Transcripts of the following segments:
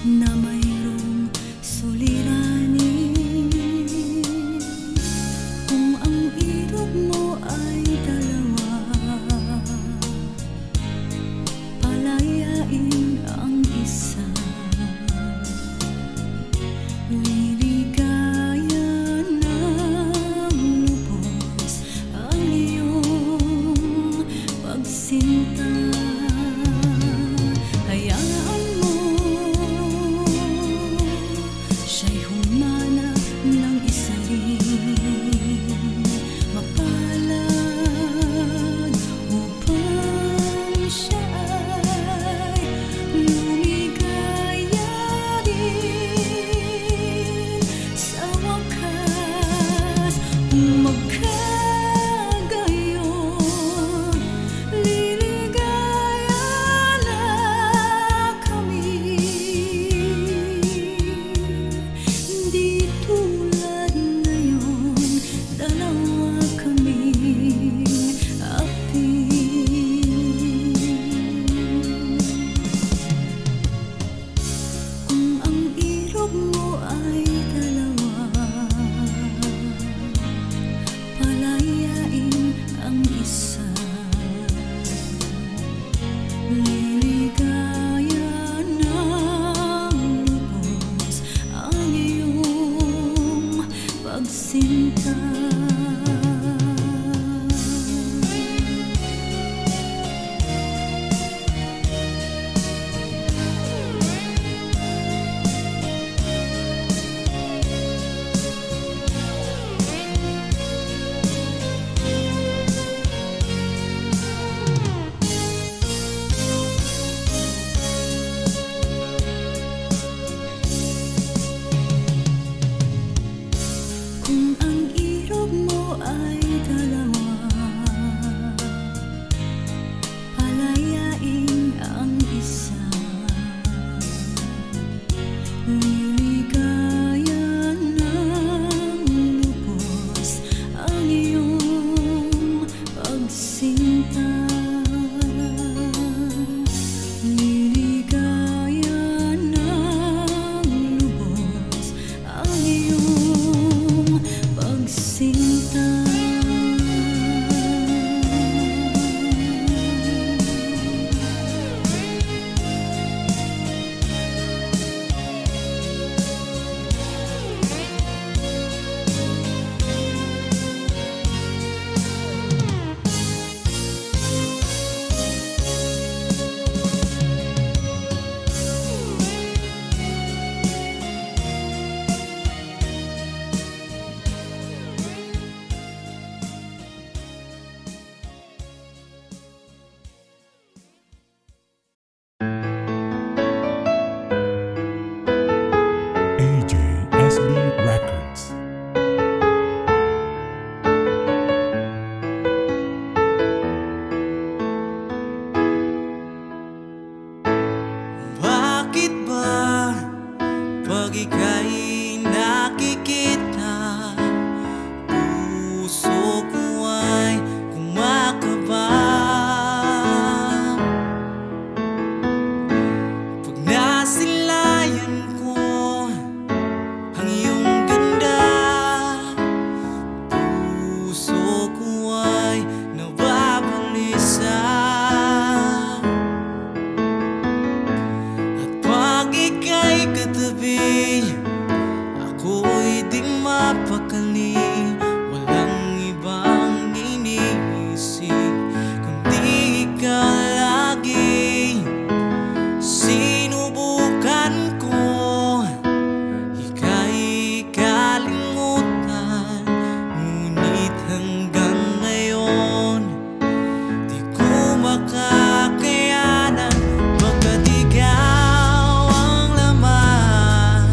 na mayroong suliranin. Kung ang ilog mo ay dalawa, palayain ang isa. Liligaya ng lubos ang iyong pagsinta. Hayaan mo siya'y humana ng isa rin, mapalad upang siya ay lumigaya din sa wakas. Kung magkagayon, liligaya na kami. Di tulad ngayon, dalawa kaming api. Kung ang ilog mo ay dalawa, palayain ang isa. Liligaya ng lubos ang iyong pagsinta. Kung ang ilog mo ay dalawa, palayain ang isa. Liligaya ng lubos ang iyong pagsinta. Liligaya ng lubos ang iyong pagsinta. AJSB Records. Bakit ba pag ika'y nakikita, puso ko ay kumakaba? Pag nasilayan ko ang iyong ganda, puso ko ay nababalisa. At pag ika'y katabi, ako'y di mapakali. Walang ibang iniisip kundi ikaw lagi. Sinubukan ko ika'y kalimutan, ngunit hanggang ngayon di ko makakayanan. Pagkat ikaw ang laman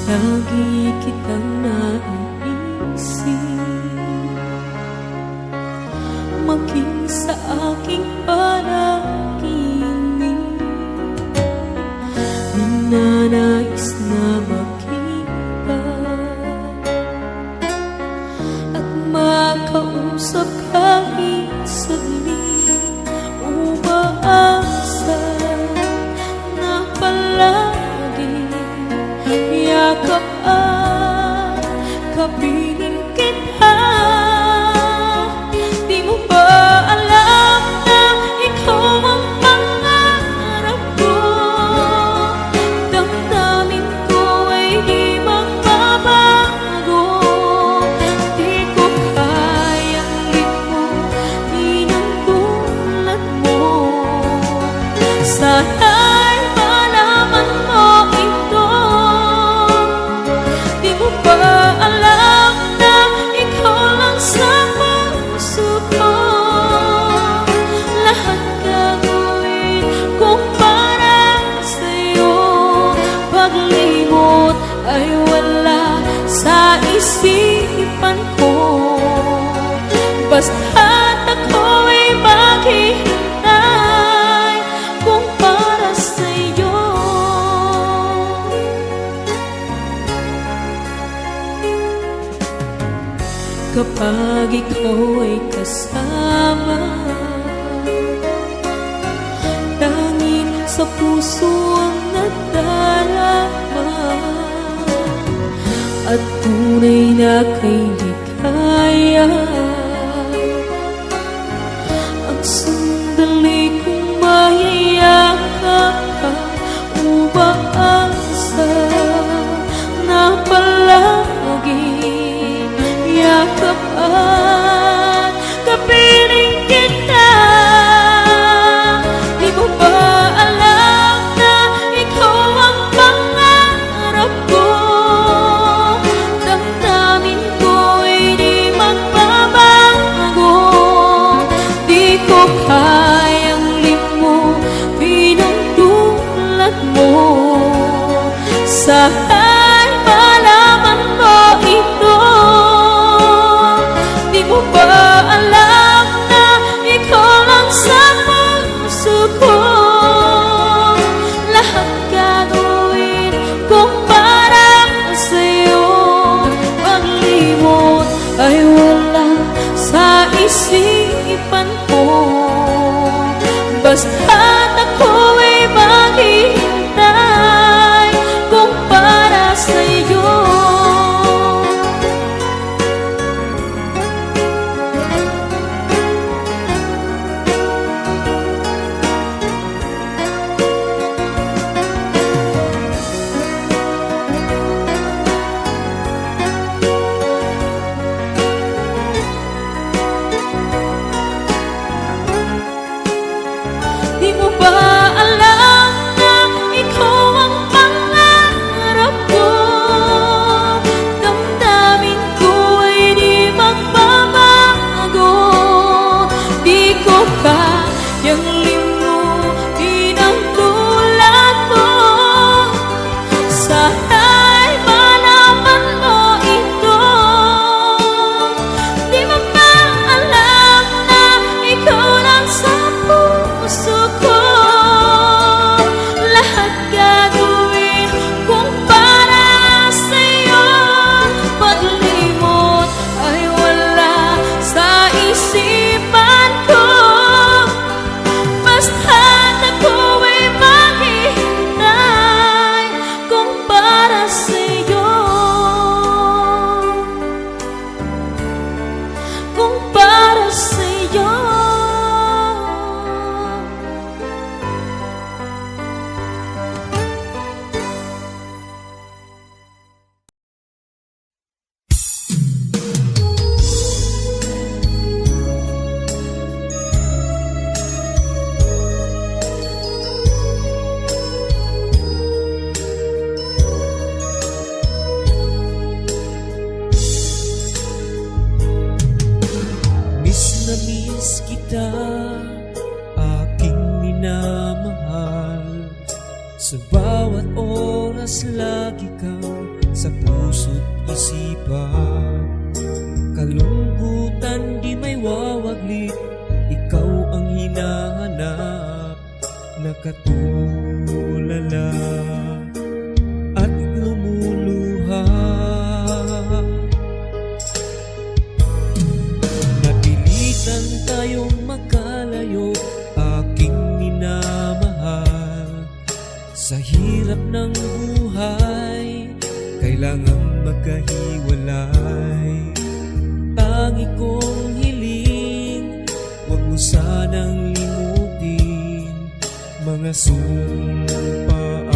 Lagi kitang naiisip, maging sa aking panaginip. Ninanais na makita at makausap kahit saglit. Umaasa na palagi yakap at kapiling kita. Di mo ba alam na ikaw ang pangarap ko? Damdamin ko ay di magbabago. Di ko kayang limutin ang tulad mo. Sana'y malaman mo ito. Di mo ba alam na ikaw lang sa puso ko? Lahat gagawin kong para sa'yo. Paglimot ay wala sa isipan ko. Basta't ako'y maghihintay kung para sa'yo. Kapag ikaw ay kasama, tanging sa puso ang nadarama, at tunay na kay ligaya. Ang sandali kong mayayakap ka, umaasa na palagi yakap at kapiling kita. Di mo ba alam na ikaw ang pangarap ko? Damdamin ko ay di magbabago. Di ko kayang limutin ang tulad mo. Sana'y malaman mo ito. Di mo ba alam na ikaw lang sa puso ko? Lahat gagawin kong para sa'yo. Paglimot ay wala sa isipan ko. Basta't ako'y maghihintay kung para sa'yo. Di mo ba alam na ikaw ang pangarap ko? Damdamin ko ay di magbabago. Di ko kayang limutin ang tulad mo. Sana'y malaman mo ito. Di mo ba alam na ikaw lang sa puso ko? Lahat gagawin kung para sa'yo. Paglimot ay wala sa isipan ko. Basta't ako'y maghihintay kung para sa'yo. Kung para sa'yo. Miss na miss kita, aking minamahal. Sa bawat oras lagi kang sa puso't isipan. Kalungkutan di may wawaglit, ikaw ang hinahanap. Nakatulala at lumuluha, napilitan tayong magkalayo, aking minamahal. Sa hirap ng buhay, kailangang magkahiwalay. Tangi kong hiling, huwag mo sanang limutin mga sumpaan,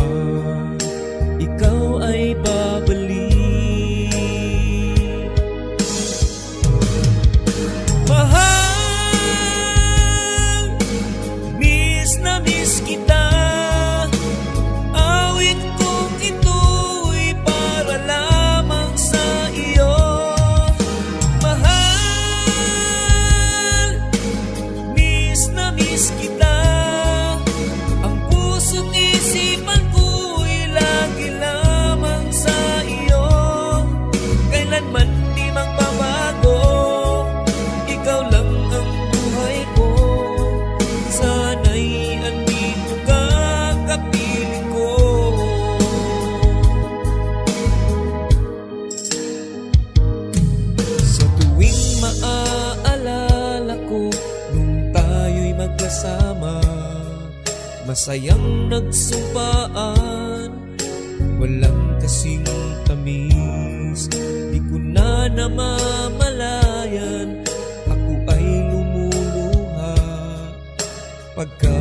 ikaw ay babalik. Mahal, miss na miss kita. Awit kong ito'y para lamang sa iyo. Mahal, miss na miss kita. Ang puso't isipan ko'y lagi lamang sa iyo. Kailanman di magbabago, ikaw lang ang buhay ko. Sana'y andito ka, kapiling ko. Sa tuwing maaalala ko nung tayo'y magkasama, masayang nagsumpaan, walang kasing tamis. Di ko na namamalayan, ako ay lumuluha pagka